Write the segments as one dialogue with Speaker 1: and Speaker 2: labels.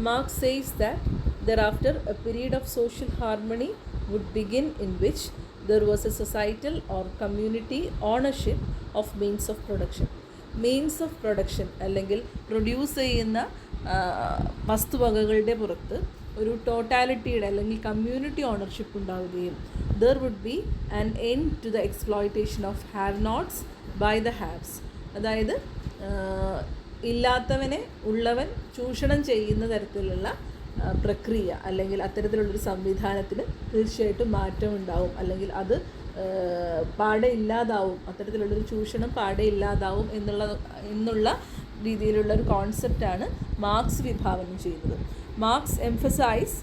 Speaker 1: Marx says that thereafter a period of social harmony would begin in which there was a societal or community ownership of means of production. Means of production അല്ലെങ്കിൽ produce ചെയ്യുന്ന വസ്തുവകകളുടെ പുറത്ത് ഒരു ടോട്ടാലിറ്റിയുടെ അല്ലെങ്കിൽ community ownership ഉണ്ടാവുകയും there would be an end to the exploitation of have nots by the haves. അതായത് ഇല്ലാത്തവനെ ഉള്ളവൻ ചൂഷണം ചെയ്യുന്ന തരത്തിലുള്ള പ്രക്രിയ അല്ലെങ്കിൽ അത്തരത്തിലുള്ളൊരു സംവിധാനത്തിന് തീർച്ചയായിട്ടും മാറ്റം ഉണ്ടാവും, അല്ലെങ്കിൽ അത് പാടെ ഇല്ലാതാവും, അത്തരത്തിലുള്ളൊരു ചൂഷണം പാടെ ഇല്ലാതാവും എന്നുള്ള രീതിയിലുള്ള ഒരു കോൺസെപ്റ്റാണ് മാർക്സ് വിഭാവനം ചെയ്യുന്നത്. Marx emphasise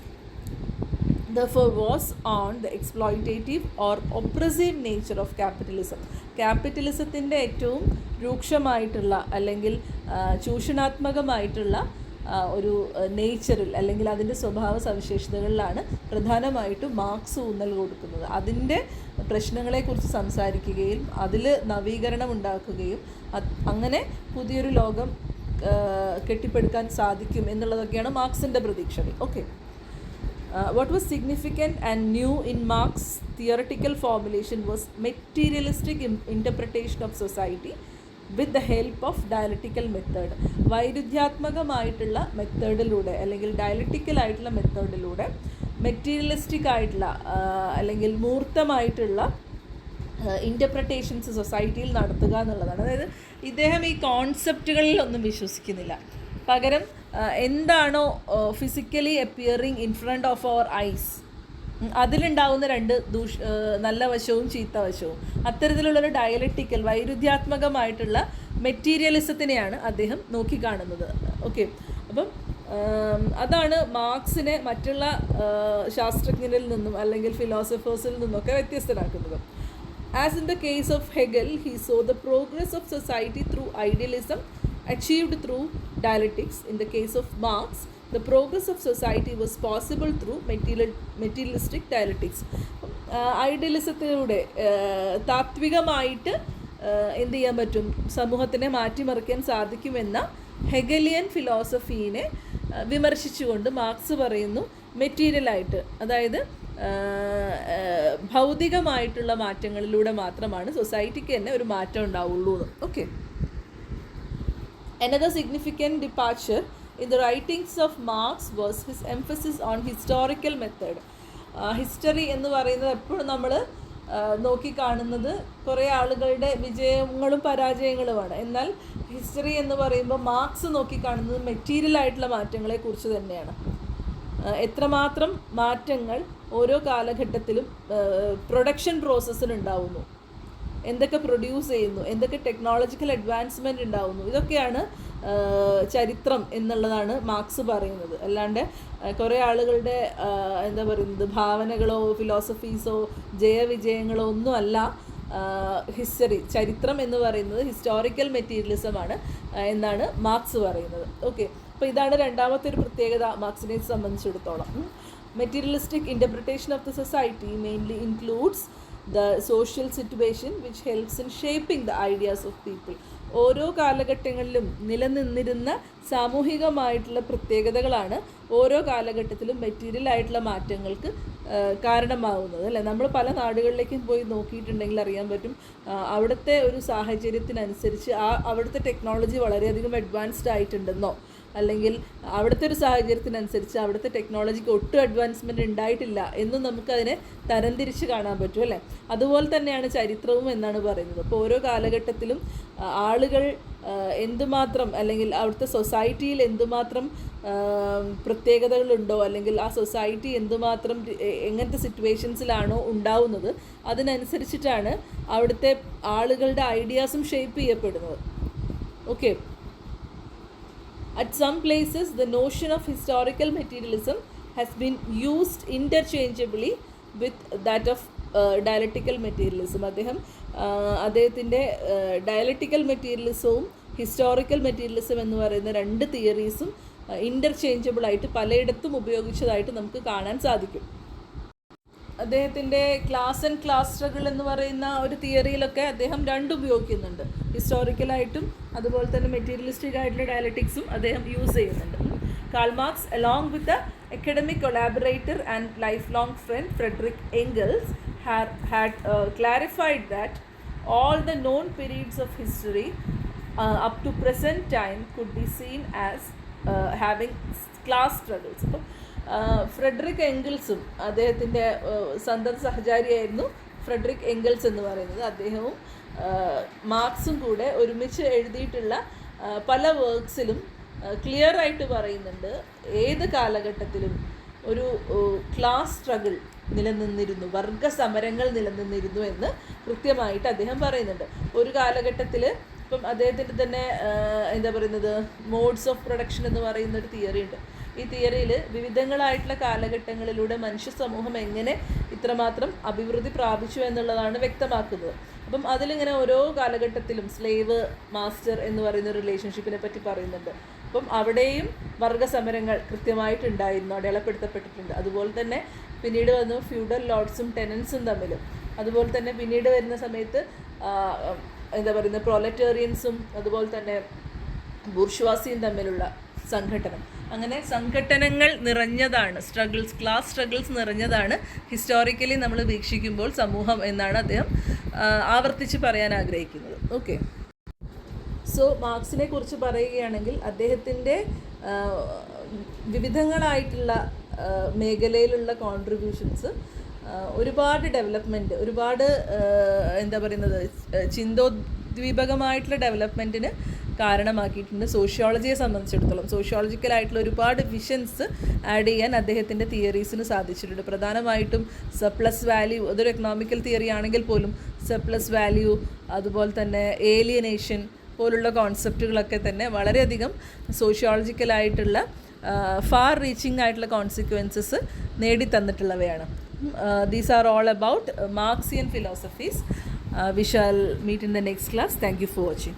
Speaker 1: therefore was on the exploitative or oppressive nature of capitalism. ക്യാപിറ്റലിസത്തിൻ്റെ ഏറ്റവും രൂക്ഷമായിട്ടുള്ള അല്ലെങ്കിൽ ചൂഷണാത്മകമായിട്ടുള്ള ഒരു നേച്ചറിൽ അല്ലെങ്കിൽ അതിൻ്റെ സ്വഭാവ സവിശേഷതകളിലാണ് പ്രധാനമായിട്ടും മാർക്സ് ഊന്നൽ കൊടുക്കുന്നത്. അതിൻ്റെ പ്രശ്നങ്ങളെക്കുറിച്ച് സംസാരിക്കുകയും അതിൽ നവീകരണം ഉണ്ടാക്കുകയും അങ്ങനെ പുതിയൊരു ലോകം കെട്ടിപ്പടുക്കാൻ സാധിക്കും എന്നുള്ളതൊക്കെയാണ് മാർക്സിൻ്റെ പ്രതീക്ഷകൾ. Okay, what was significant and new in Marx's theoretical formulation was materialistic interpretation of society with the help of dialectical method. വൈരുദ്ധ്യാത്മകമായിട്ടുള്ള മെത്തേഡിലൂടെ അല്ലെങ്കിൽ ഡയലക്റ്റിക്കലായിട്ടുള്ള മെത്തേഡിലൂടെ മെറ്റീരിയലിസ്റ്റിക് ആയിട്ടുള്ള അല്ലെങ്കിൽ മൂർത്തമായിട്ടുള്ള ഇൻ്റർപ്രിട്ടേഷൻസ് സൊസൈറ്റിയിൽ നടത്തുക എന്നുള്ളതാണ്. അതായത് ഇദ്ദേഹം ഈ കോൺസെപ്റ്റുകളിലൊന്നും വിശ്വസിക്കുന്നില്ല, പകരം എന്താണോ physically appearing in front of our eyes അതിലുണ്ടാവുന്ന രണ്ട് നല്ല വശവും ചീത്ത വശവും, അത്തരത്തിലുള്ളൊരു ഡയലക്റ്റിക്കൽ വൈരുദ്ധ്യാത്മകമായിട്ടുള്ള മെറ്റീരിയലിസത്തിനെയാണ് അദ്ദേഹം നോക്കിക്കാണുന്നത്. ഓക്കെ, അപ്പം അതാണ് മാർക്സിനെ മറ്റുള്ള ശാസ്ത്രജ്ഞരിൽ നിന്നും അല്ലെങ്കിൽ ഫിലോസഫേഴ്സിൽ നിന്നൊക്കെ വ്യത്യസ്തനാക്കുന്നത്. As in the case of Hegel, he saw the progress of society through idealism achieved through dialectics. In the case of Marx, the progress of society was possible through materialistic dialectics. ഐഡിയലിസത്തിലൂടെ താത്വികമായിട്ട് എന്ത് ചെയ്യാൻ പറ്റും, സമൂഹത്തിനെ മാറ്റിമറിക്കാൻ സാധിക്കുമെന്ന Hegelian ഫിലോസഫീനെ വിമർശിച്ചുകൊണ്ട് marks പറയുന്നു മെറ്റീരിയലായിട്ട്, അതായത് ഭൗതികമായിട്ടുള്ള മാറ്റങ്ങളിലൂടെ മാത്രമാണ് സൊസൈറ്റിക്ക് തന്നെ ഒരു മാറ്റം ഉണ്ടാവുള്ളൂ. Okay, another significant departure in the writings of Marx was his emphasis on historical method. History എന്ന് പറയുന്നത് എപ്പോഴും നമ്മൾ നോക്കിക്കാണുന്നത് കുറേ ആളുകളുടെ വിജയങ്ങളും പരാജയങ്ങളുമാണ്. എന്നാൽ ഹിസ്റ്ററി എന്ന് പറയുമ്പോൾ മാർക്സ് നോക്കിക്കാണുന്നത് മെറ്റീരിയലായിട്ടുള്ള മാറ്റങ്ങളെക്കുറിച്ച് തന്നെയാണ്. എത്രമാത്രം മാറ്റങ്ങൾ ഓരോ കാലഘട്ടത്തിലും പ്രൊഡക്ഷൻ പ്രോസസ്സിനുണ്ടാവുന്നു, എന്തൊക്കെ പ്രൊഡ്യൂസ് ചെയ്യുന്നു, എന്തൊക്കെ ടെക്നോളജിക്കൽ അഡ്വാൻസ്മെൻറ്റ് ഉണ്ടാവുന്നു, ഇതൊക്കെയാണ് ചരിത്രം എന്നുള്ളതാണ് മാർക്സ് പറയുന്നത്. അല്ലാണ്ട് കുറേ ആളുകളുടെ എന്താ പറയുന്നത് ഭാവനകളോ ഫിലോസഫീസോ ജയവിജയങ്ങളോ ഒന്നുമല്ല ഹിസ്റ്ററി. ചരിത്രം എന്ന് പറയുന്നത് ഹിസ്റ്റോറിക്കൽ മെറ്റീരിയലിസമാണ് എന്നാണ് മാർക്സ് പറയുന്നത്. ഓക്കെ, അപ്പോൾ ഇതാണ് രണ്ടാമത്തെ ഒരു പ്രത്യേകത മാർക്സിനെ സംബന്ധിച്ചിടത്തോളം. Materialistic interpretation of the society mainly includes the social situation which helps in shaping the ideas of people. ഓരോ കാലഘട്ടങ്ങളിലും നിലനിന്നിരുന്ന സാമൂഹികമായിട്ടുള്ള പ്രത്യേകതകളാണ് ഓരോ കാലഘട്ടത്തിലും മെറ്റീരിയൽ ആയിട്ടുള്ള മാറ്റങ്ങൾക്ക് കാരണമാവുന്നത്, അല്ലേ? നമ്മൾ പല നാടുകളിലേക്കും പോയി നോക്കിയിട്ടുണ്ടെങ്കിൽ അറിയാൻ പറ്റും, അവിടുത്തെ ഒരു സാഹചര്യത്തിനനുസരിച്ച് അവിടുത്തെ ടെക്നോളജി വളരെയധികം അഡ്വാൻസ്ഡ് ആയിട്ടുണ്ടെന്നോ അല്ലെങ്കിൽ അവിടുത്തെ ഒരു സാഹചര്യത്തിനനുസരിച്ച് അവിടുത്തെ ടെക്നോളജിക്ക് ഒട്ടും അഡ്വാൻസ്മെൻറ്റ് ഉണ്ടായിട്ടില്ല എന്നും നമുക്കതിനെ തരംതിരിച്ച് കാണാൻ പറ്റും, അല്ലേ? അതുപോലെ തന്നെയാണ് ചരിത്രവും എന്നാണ് പറയുന്നത്. അപ്പോൾ ഓരോ കാലഘട്ടത്തിലും ആളുകൾ എന്തുമാത്രം അല്ലെങ്കിൽ അവിടുത്തെ സൊസൈറ്റിയിൽ എന്തുമാത്രം പ്രത്യേകതകളുണ്ടോ അല്ലെങ്കിൽ ആ സൊസൈറ്റി എന്തുമാത്രം എങ്ങനത്തെ സിറ്റുവേഷൻസിലാണോ ഉണ്ടാവുന്നത് അതിനനുസരിച്ചിട്ടാണ് അവിടുത്തെ ആളുകളുടെ ഐഡിയാസും ഷേപ്പ് ചെയ്യപ്പെടുന്നത്. Okay, at some places the notion of historical materialism has been used interchangeably with that of dialectical materialism. അദ്ദേഹത്തിൻ്റെ ഡയലക്റ്റിക്കൽ മെറ്റീരിയലിസവും ഹിസ്റ്റോറിക്കൽ മെറ്റീരിയലിസം എന്ന് പറയുന്ന രണ്ട് തിയറീസും ഇൻ്റർചേഞ്ചബിളായിട്ട് പലയിടത്തും ഉപയോഗിച്ചതായിട്ട് നമുക്ക് കാണാൻ സാധിക്കും. അദ്ദേഹത്തിൻ്റെ ക്ലാസ് ആൻഡ് ക്ലാസ് സ്ട്രഗിൾ എന്ന് പറയുന്ന ഒരു തിയറിയിലൊക്കെ അദ്ദേഹം രണ്ടും ഉപയോഗിക്കുന്നുണ്ട്. ഹിസ്റ്റോറിക്കലായിട്ടും അതുപോലെ തന്നെ മെറ്റീരിയലിസ്റ്റിക് ആയിട്ടുള്ള ഡയലക്റ്റിക്സും അദ്ദേഹം യൂസ് ചെയ്യുന്നുണ്ട്. Karl Marx, along with the academic collaborator and lifelong friend Friedrich Engels, had clarified that all the known periods of history up to present time could be seen as having class struggles. അപ്പം Frederick എംഗിൾസും അദ്ദേഹത്തിൻ്റെ സന്തത സഹചാരിയായിരുന്നു Frederick എംഗിൾസ് എന്ന് പറയുന്നത്. അദ്ദേഹവും മാർക്സും കൂടെ ഒരുമിച്ച് എഴുതിയിട്ടുള്ള പല വർക്ക്സിലും ക്ലിയർ ആയിട്ട് പറയുന്നുണ്ട് ഏത് കാലഘട്ടത്തിലും ഒരു ക്ലാസ് സ്ട്രഗിൾ നിലനിന്നിരുന്നു, വർഗ സമരങ്ങൾ നിലനിന്നിരുന്നു എന്ന് കൃത്യമായിട്ട് അദ്ദേഹം പറയുന്നുണ്ട്. ഒരു കാലഘട്ടത്തിൽ ഇപ്പം അദ്ദേഹത്തിൻ്റെ തന്നെ എന്താ പറയുന്നത് മോഡ്സ് ഓഫ് പ്രൊഡക്ഷൻ എന്ന് പറയുന്നൊരു തിയറി ഉണ്ട്. ഈ തിയറിയിൽ വിവിധങ്ങളായിട്ടുള്ള കാലഘട്ടങ്ങളിലൂടെ മനുഷ്യ സമൂഹം എങ്ങനെ ഇത്രമാത്രം അഭിവൃദ്ധി പ്രാപിച്ചു എന്നുള്ളതാണ് വ്യക്തമാക്കുന്നത്. അപ്പം അതിലിങ്ങനെ ഓരോ കാലഘട്ടത്തിലും സ്ലേവ് മാസ്റ്റർ എന്ന് പറയുന്ന റിലേഷൻഷിപ്പിനെ പറ്റി പറയുന്നുണ്ട്. അപ്പം അവിടെയും വർഗസമരങ്ങൾ കൃത്യമായിട്ടുണ്ടായിരുന്നു, അടയാളപ്പെടുത്തപ്പെട്ടിട്ടുണ്ട്. അതുപോലെ തന്നെ പിന്നീട് വന്നു ഫ്യൂഡൽ ലോർഡ്സും ടെനൻസും തമ്മിലും. അതുപോലെ തന്നെ പിന്നീട് വരുന്ന സമയത്ത് എന്താ പറയുന്നത് പ്രൊലറ്റേറിയൻസും അതുപോലെ തന്നെ ബൂർഷ്വാസിയും തമ്മിലുള്ള സംഘടനം. അങ്ങനെ സംഘടനകൾ നിറഞ്ഞതാണ്, ക്ലാസ് സ്ട്രഗിൾസ് നിറഞ്ഞതാണ് ഹിസ്റ്റോറിക്കലി നമ്മൾ വീക്ഷിക്കുമ്പോൾ സമൂഹം എന്നാണ് അദ്ദേഹം ആവർത്തിച്ച് പറയാൻ ആഗ്രഹിക്കുന്നത്. ഓക്കെ, സോ മാർക്സിനെ കുറിച്ച് പറയുകയാണെങ്കിൽ അദ്ദേഹത്തിൻ്റെ വിവിധങ്ങളായിട്ടുള്ള മേഖലയിലുള്ള കോൺട്രിബ്യൂഷൻസ് ഒരുപാട് ഡെവലപ്മെൻറ്റ്, ഒരുപാട് എന്താ പറയുന്നത് ചിന്തോദ്ദീപകമായിട്ടുള്ള ഡെവലപ്മെൻറ്റിന് കാരണമാക്കിയിട്ടുണ്ട്. സോഷ്യോളജിയെ സംബന്ധിച്ചിടത്തോളം സോഷ്യോളജിക്കലായിട്ടുള്ള ഒരുപാട് വിഷൻസ് ആഡ് ചെയ്യാൻ അദ്ദേഹത്തിൻ്റെ തിയറീസിന് സാധിച്ചിട്ടുണ്ട്. പ്രധാനമായിട്ടും സർപ്ലസ് വാല്യൂ, അതൊരു എക്കണോമിക്കൽ തിയറി ആണെങ്കിൽ പോലും സർപ്ലസ് വാല്യൂ, അതുപോലെ തന്നെ ഏലിയനേഷൻ പോലുള്ള കോൺസെപ്റ്റുകളൊക്കെ തന്നെ വളരെയധികം സോഷ്യോളജിക്കലായിട്ടുള്ള ഫാർ റീച്ചിങ് ആയിട്ടുള്ള consequences നേടിത്തന്നിട്ടുള്ളവയാണ്. These are all about Marxian philosophies. We shall meet in the next class. Thank you for watching.